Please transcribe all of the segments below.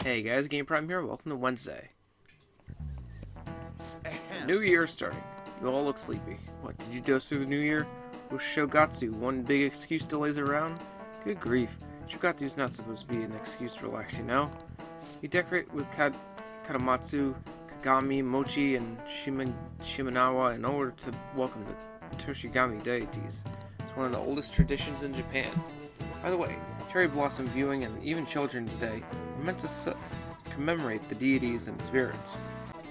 Hey guys, Game Prime here. Welcome to Wednesday. New year starting. You all look sleepy. What, did you dose through the new year? Was Shogatsu one big excuse to laze around? Good grief. Shogatsu's not supposed to be an excuse to relax, you know? You decorate with Katamatsu, Kagami, Mochi, and Shimenawa in order to welcome the Toshigami deities. It's one of the oldest traditions in Japan. By the way, cherry blossom viewing and even Children's Day are meant to commemorate the deities and spirits.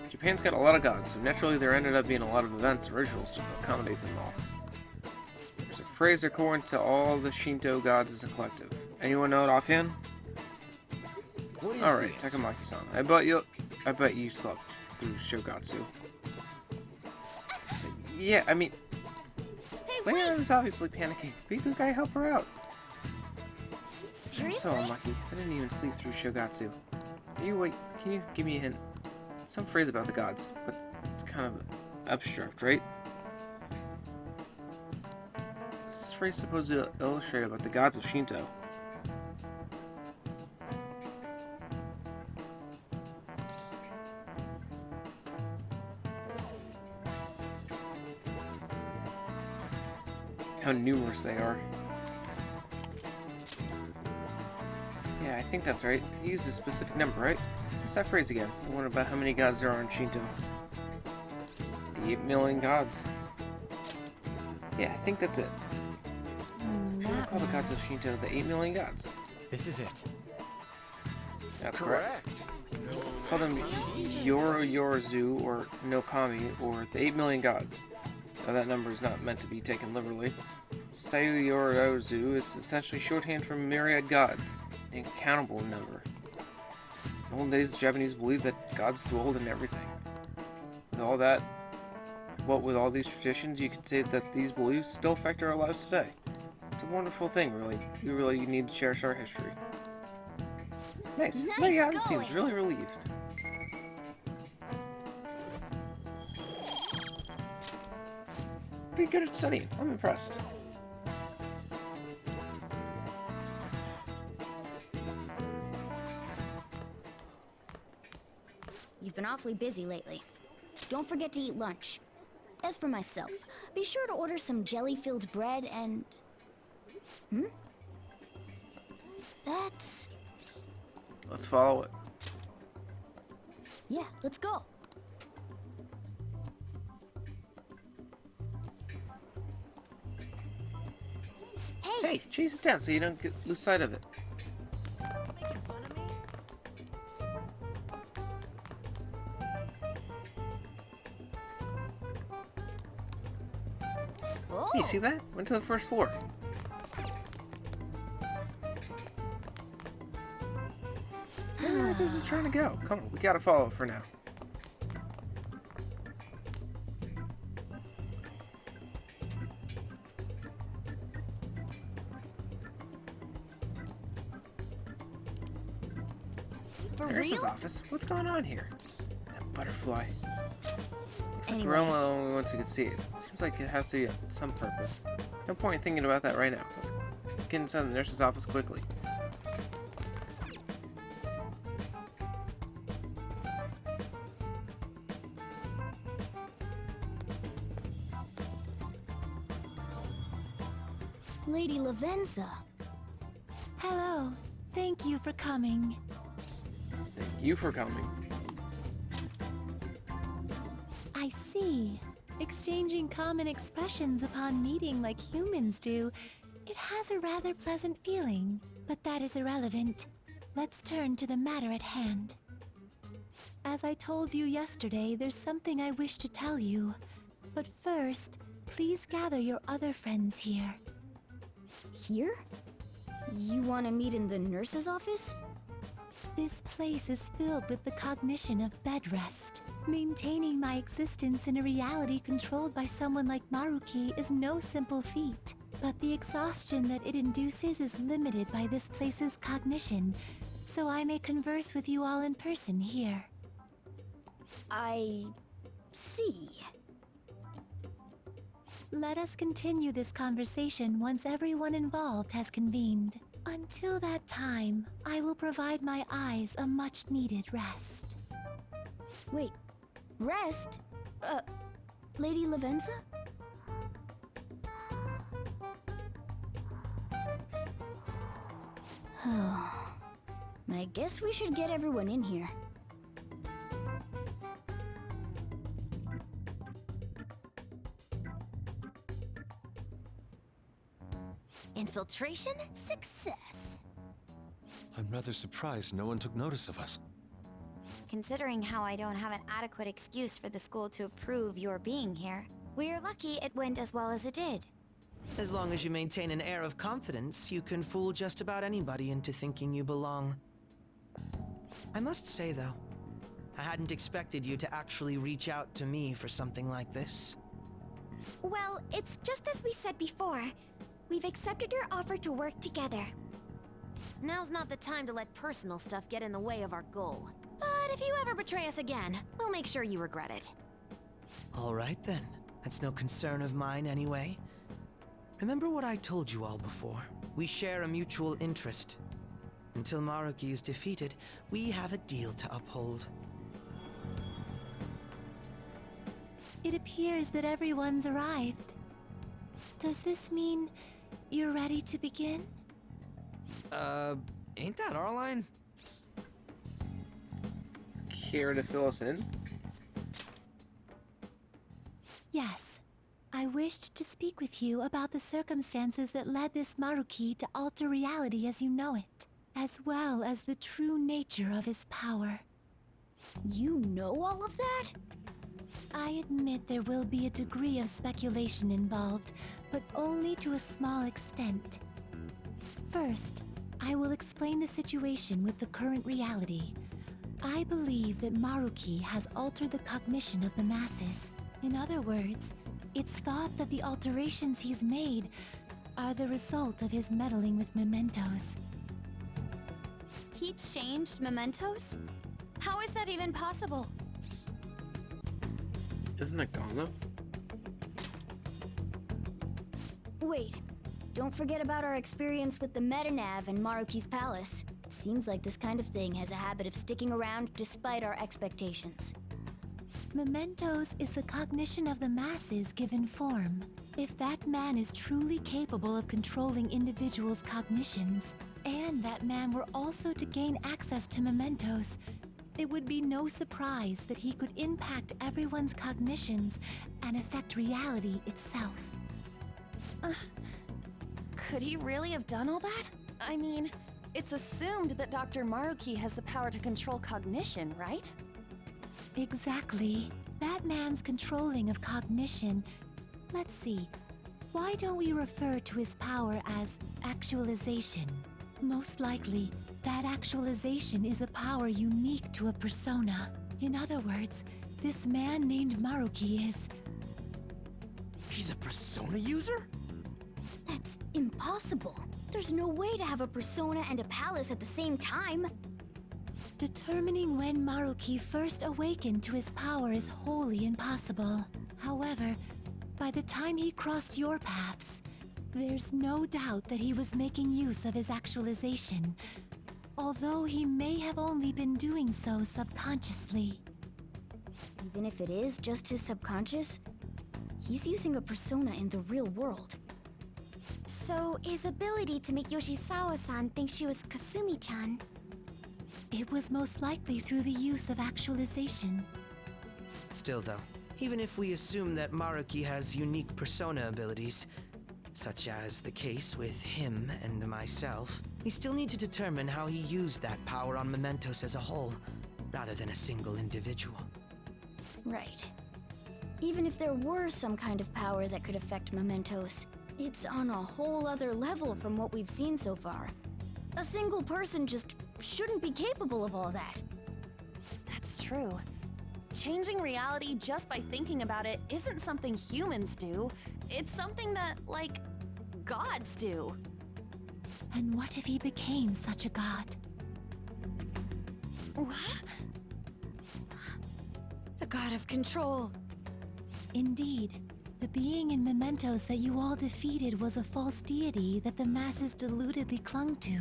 Japan's got a lot of gods, so naturally there ended up being a lot of events and rituals to accommodate them all. There's a phrase according to all the Shinto gods as a collective. Anyone know it offhand? Alright, Takamaki-san. I bet you slept through Shogatsu. Yeah, I mean, Leia was obviously panicking. Big guy, help her out. I'm so unlucky. I didn't even sleep through Shogatsu. Can you give me a hint? Some phrase about the gods, but it's kind of abstract, right? What's this phrase supposed to illustrate about the gods of Shinto? How numerous they are. Yeah, I think that's right. They use a specific number, right? What's that phrase again? The one about how many gods there are in Shinto. The 8 million gods. Yeah, I think that's it. People call the gods of Shinto the 8 million gods. This is it. That's correct. Call them Yoro-Yorozu or Nokami, or the 8 million gods. Now that number is not meant to be taken literally. Sayu-Yorozu is essentially shorthand for myriad gods, an incountable number. In the old days, the Japanese believed that gods dwelled in everything. With all these traditions, you could say that these beliefs still affect our lives today. It's a wonderful thing, really. You need to cherish our history. Nice. Leia seems really relieved. Pretty good at studying. I'm impressed. You've been awfully busy lately. Don't forget to eat lunch. As for myself, be sure to order some jelly-filled bread and... That's... Let's follow it. Yeah, let's go. Hey, chase it down so you don't lose sight of it. Oh. Hey, you see that? Went to the first floor. Where this is trying to go? Come on, we gotta follow it for now. Nurse's office? What's going on here? That butterfly. Looks like we're only the only ones who can see it. Seems like it has to be some purpose. No point in thinking about that right now. Let's get inside the nurse's office quickly. Lady Lavenza. Hello. Thank you for coming. Thank you for coming. I see. Exchanging common expressions upon meeting like humans do, it has a rather pleasant feeling. But that is irrelevant. Let's turn to the matter at hand. As I told you yesterday, there's something I wish to tell you. But first, please gather your other friends here. Here? You want to meet in the nurse's office? This place is filled with the cognition of bed rest. Maintaining my existence in a reality controlled by someone like Maruki is no simple feat. But the exhaustion that it induces is limited by this place's cognition, so I may converse with you all in person here. I... see. Let us continue this conversation once everyone involved has convened. Until that time, I will provide my eyes a much-needed rest. Wait, rest? Lady Lavenza? I guess we should get everyone in here. Infiltration success. I'm rather surprised no one took notice of us. Considering how I don't have an adequate excuse for the school to approve your being here, we're lucky it went as well as it did. As long as you maintain an air of confidence, you can fool just about anybody into thinking you belong. I must say, though, I hadn't expected you to actually reach out to me for something like this. Well, it's just as we said before. We've accepted your offer to work together. Now's not the time to let personal stuff get in the way of our goal. But if you ever betray us again, we'll make sure you regret it. All right, then. That's no concern of mine, anyway. Remember what I told you all before. We share a mutual interest. Until Maruki is defeated, we have a deal to uphold. It appears that everyone's arrived. Does this mean you're ready to begin? Ain't that our line? Care to fill us in? Yes. I wished to speak with you about the circumstances that led this Maruki to alter reality as you know it, as well as the true nature of his power. You know all of that? I admit there will be a degree of speculation involved, but only to a small extent. First, I will explain the situation with the current reality. I believe that Maruki has altered the cognition of the masses. In other words, it's thought that the alterations he's made are the result of his meddling with mementos. He changed mementos? How is that even possible? Isn't it gone though? Wait, don't forget about our experience with the Metanav and Maruki's palace. Seems like this kind of thing has a habit of sticking around despite our expectations. Mementos is the cognition of the masses given form. If that man is truly capable of controlling individuals' cognitions, and that man were also to gain access to mementos, it would be no surprise that he could impact everyone's cognitions and affect reality itself. Could he really have done all that? I mean, it's assumed that Dr. Maruki has the power to control cognition, right? Exactly. That man's controlling of cognition. Let's see. Why don't we refer to his power as actualization? Most likely, that actualization is a power unique to a persona. In other words, this man named Maruki is... He's a persona user? That's impossible. There's no way to have a persona and a palace at the same time. Determining when Maruki first awakened to his power is wholly impossible. However, by the time he crossed your paths, there's no doubt that he was making use of his actualization, although he may have only been doing so subconsciously. Even if it is just his subconscious, he's using a persona in the real world. So, his ability to make Yoshizawa-san think she was Kasumi-chan. It was most likely through the use of actualization. Still, though, even if we assume that Maruki has unique persona abilities, such as the case with him and myself, we still need to determine how he used that power on mementos as a whole, rather than a single individual. Right. Even if there were some kind of power that could affect mementos, it's on a whole other level from what we've seen so far. A single person just shouldn't be capable of all that. That's true. Changing reality just by thinking about it isn't something humans do. It's something that, like, gods do. And what if he became such a god? What? The god of control. Indeed. The being in mementos that you all defeated was a false deity that the masses deludedly clung to.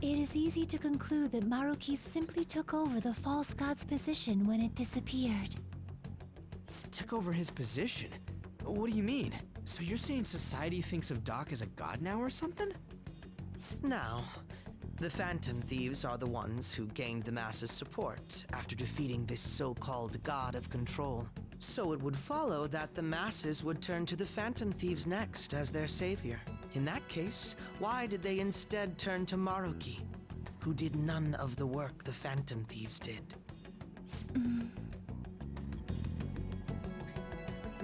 It is easy to conclude that Maruki simply took over the false god's position when it disappeared. Took over his position? What do you mean? So you're saying society thinks of Doc as a god now or something? Now, the Phantom Thieves are the ones who gained the masses' support after defeating this so-called god of control. So it would follow that the masses would turn to the Phantom Thieves next as their savior. In that case, why did they instead turn to Maruki, who did none of the work the Phantom Thieves did? The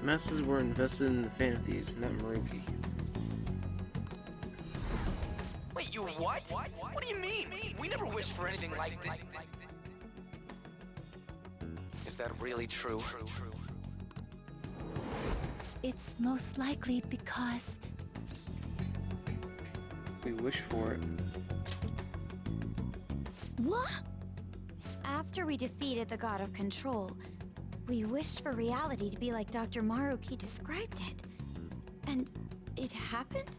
masses were invested in the Phantom Thieves, not Maruki. Wait, you what? What do you mean? We never wished for anything like that. Is that really true? It's most likely because We wish for it. What? After we defeated the god of control, we wished for reality to be like Dr. Maruki described it. And it happened?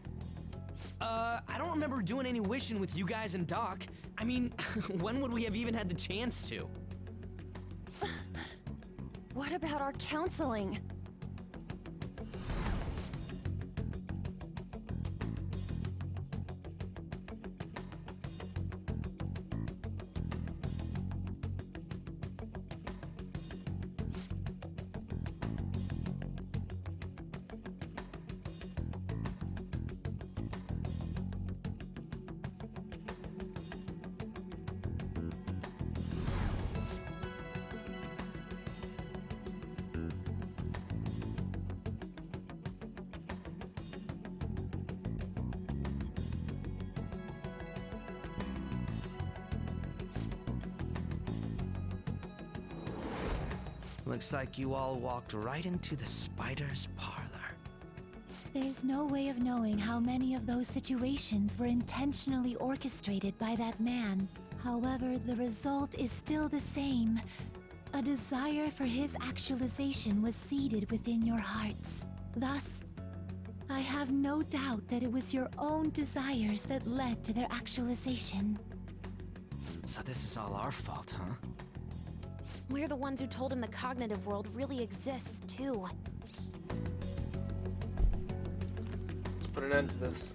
I don't remember doing any wishing with you guys and Doc. I mean, when would we have even had the chance to? What about our counseling? Looks like you all walked right into the spider's parlor. there's no way of knowing how many of those situations were intentionally orchestrated by that man. However, the result is still the same. A desire for his actualization was seeded within your hearts. Thus, I have no doubt that it was your own desires that led to their actualization. So this is all our fault, huh? We're the ones who told him the cognitive world really exists, too. Let's put an end to this.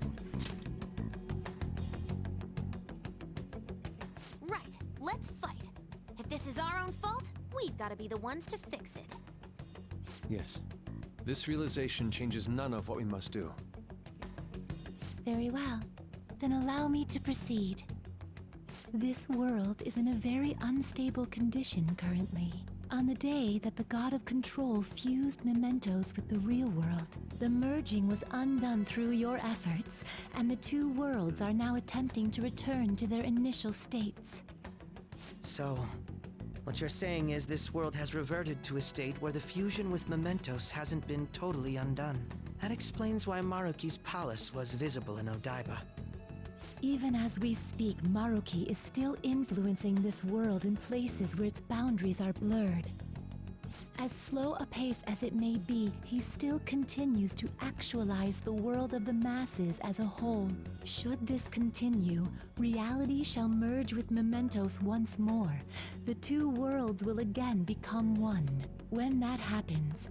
Right, let's fight. If this is our own fault, we've got to be the ones to fix it. Yes. This realization changes none of what we must do. Very well. Then allow me to proceed. This world is in a very unstable condition currently. On the day that the God of Control fused mementos with the real world, the merging was undone through your efforts, and the two worlds are now attempting to return to their initial states. So, what you're saying is this world has reverted to a state where the fusion with mementos hasn't been totally undone. That explains why Maruki's palace was visible in Odaiba. Even as we speak, Maruki is still influencing this world in places where its boundaries are blurred. As slow a pace as it may be, he still continues to actualize the world of the masses as a whole. Should this continue, reality shall merge with mementos once more. The two worlds will again become one. When that happens,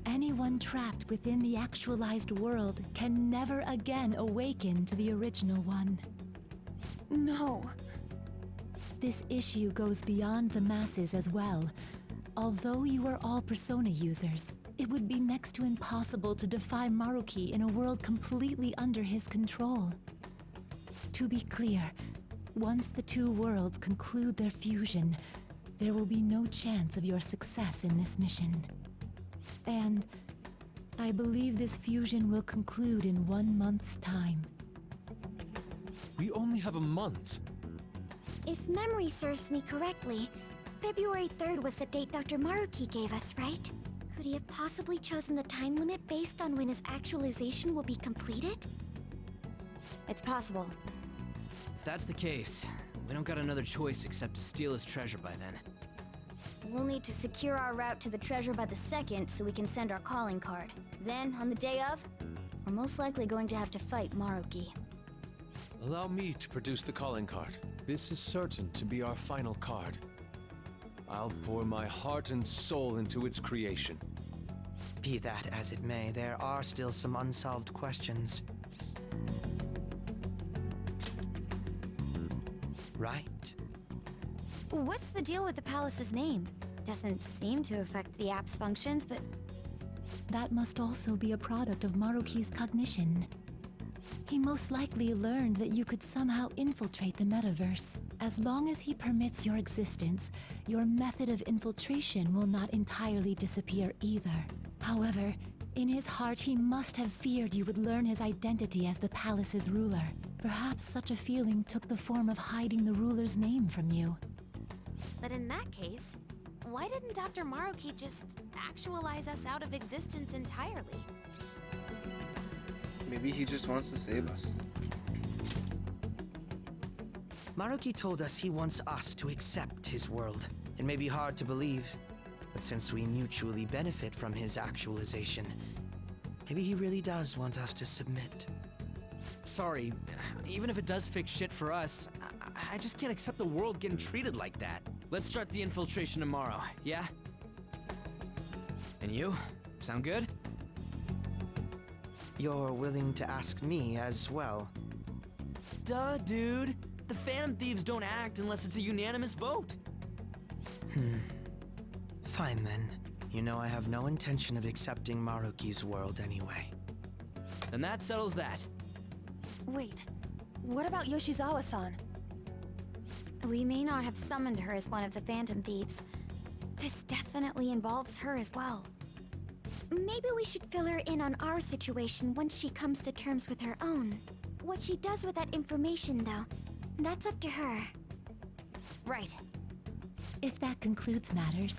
anyone trapped within the actualized world can never again awaken to the original one. No. This issue goes beyond the masses as well. Although you are all Persona users, it would be next to impossible to defy Maruki in a world completely under his control. To be clear, once the two worlds conclude their fusion, there will be no chance of your success in this mission. And I believe this fusion will conclude in 1 month's time. We only have a month. If memory serves me correctly, February 3rd was the date Dr. Maruki gave us, right? Could he have possibly chosen the time limit based on when his actualization will be completed? It's possible. If that's the case, we don't got another choice except to steal his treasure by then. We'll need to secure our route to the treasure by the second so we can send our calling card. Then, on the day of, we're most likely going to have to fight Maruki. Allow me to produce the calling card. This is certain to be our final card. I'll pour my heart and soul into its creation. Be that as it may, there are still some unsolved questions. Right? What's the deal with the palace's name? Doesn't seem to affect the app's functions, but That must also be a product of Maruki's cognition. He most likely learned that you could somehow infiltrate the metaverse. As long as he permits your existence, your method of infiltration will not entirely disappear either. However, in his heart he must have feared you would learn his identity as the palace's ruler. Perhaps such a feeling took the form of hiding the ruler's name from you. But in that case, why didn't Dr. Maruki just actualize us out of existence entirely? Maybe he just wants to save us. Maruki told us he wants us to accept his world. It may be hard to believe, but since we mutually benefit from his actualization, maybe he really does want us to submit. Sorry, even if it does fix shit for us, I just can't accept the world getting treated like that. Let's start the infiltration tomorrow, yeah? And you? Sound good? You're willing to ask me as well. Duh, dude. The Phantom Thieves don't act unless it's a unanimous vote. Fine then. You know I have no intention of accepting Maruki's world anyway. Then that settles that. Wait, what about Yoshizawa-san? We may not have summoned her as one of the Phantom Thieves. This definitely involves her as well. Maybe we should fill her in on our situation once she comes to terms with her own. What she does with that information, though, that's up to her. Right. If that concludes matters,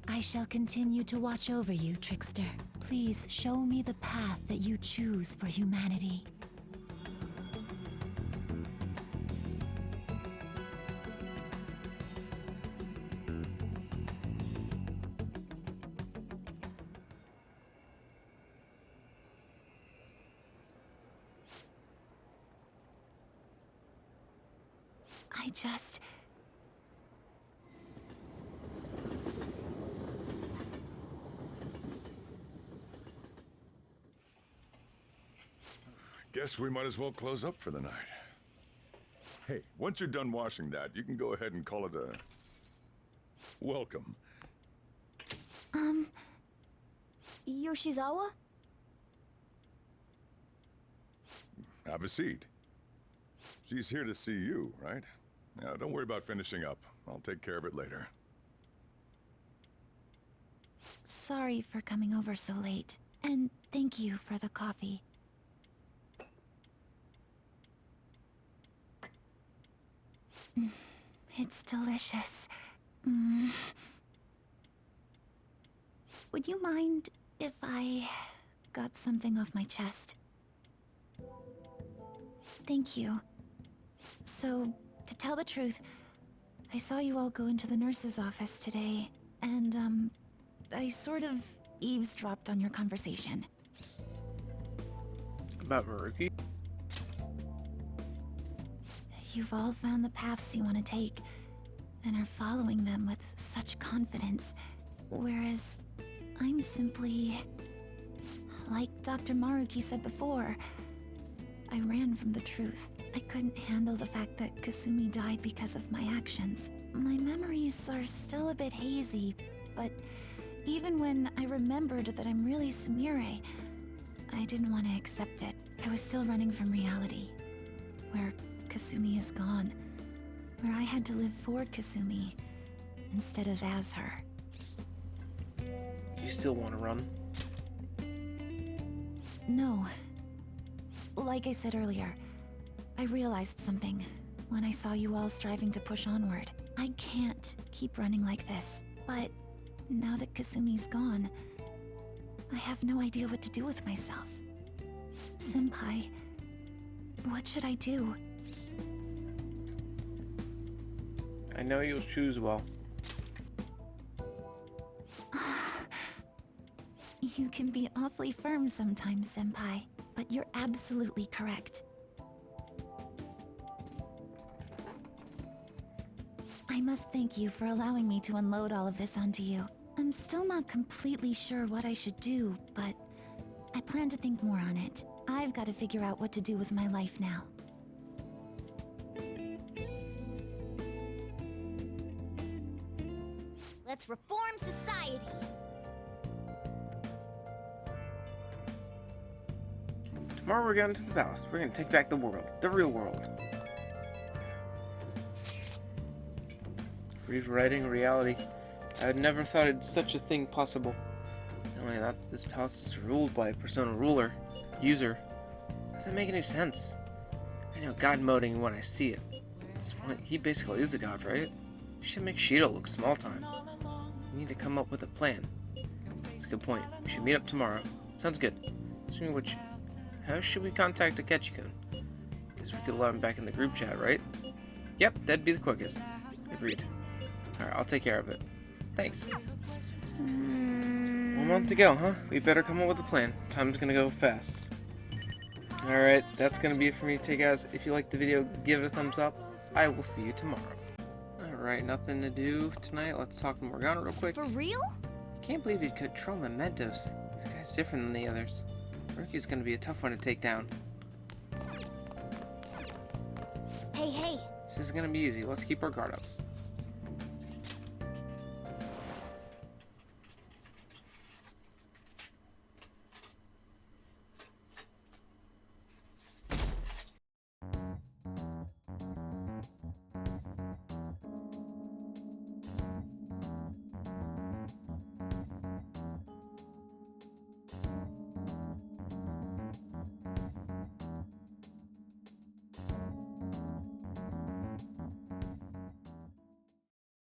I shall continue to watch over you, Trickster. Please show me the path that you choose for humanity. I just... Guess we might as well close up for the night. Hey, once you're done washing that, you can go ahead and call it a... welcome. Yoshizawa? Have a seat. She's here to see you, right? Now, don't worry about finishing up. I'll take care of it later. Sorry for coming over so late. And thank you for the coffee. It's delicious. Would you mind if I got something off my chest? Thank you. So, to tell the truth, I saw you all go into the nurse's office today, and, I sort of eavesdropped on your conversation. About Maruki? You've all found the paths you want to take, and are following them with such confidence, whereas I'm simply... Like Dr. Maruki said before, I ran from the truth. I couldn't handle the fact that Kasumi died because of my actions. My memories are still a bit hazy, but even when I remembered that I'm really Sumire, I didn't want to accept it. I was still running from reality, where Kasumi is gone, where I had to live for Kasumi instead of as her. You still want to run? No. Like I said earlier, I realized something when I saw you all striving to push onward. I can't keep running like this, but now that Kasumi's gone, I have no idea what to do with myself. Senpai, what should I do? I know you'll choose well. You can be awfully firm sometimes, Senpai, but you're absolutely correct. I must thank you for allowing me to unload all of this onto you. I'm still not completely sure what I should do, but I plan to think more on it. I've got to figure out what to do with my life now. Let's reform society. Tomorrow we're going to the palace. We're going to take back the world. The real world. Rewriting reality. I had never thought it such a thing possible. Not only that, this palace is ruled by a persona ruler, user. Doesn't make any sense. I know god moding when I see it. At this point, he basically is a god, right? You should make Shido look small time. We need to come up with a plan. That's a good point. We should meet up tomorrow. Sounds good. Speaking of which, how should we contact Akechi-kun? Guess we could let him back in the group chat, right? Yep, that'd be the quickest. Agreed. Alright, I'll take care of it. Thanks. 1 month to go, huh? We better come up with a plan. Time's gonna go fast. Alright, that's gonna be it for me today, guys. If you liked the video, give it a thumbs up. I will see you tomorrow. Alright, nothing to do tonight. Let's talk to Morgana real quick. For real? Can't believe he could control mementos. This guy's different than the others. Maruki's gonna be a tough one to take down. Hey, hey. This is gonna be easy. Let's keep our guard up.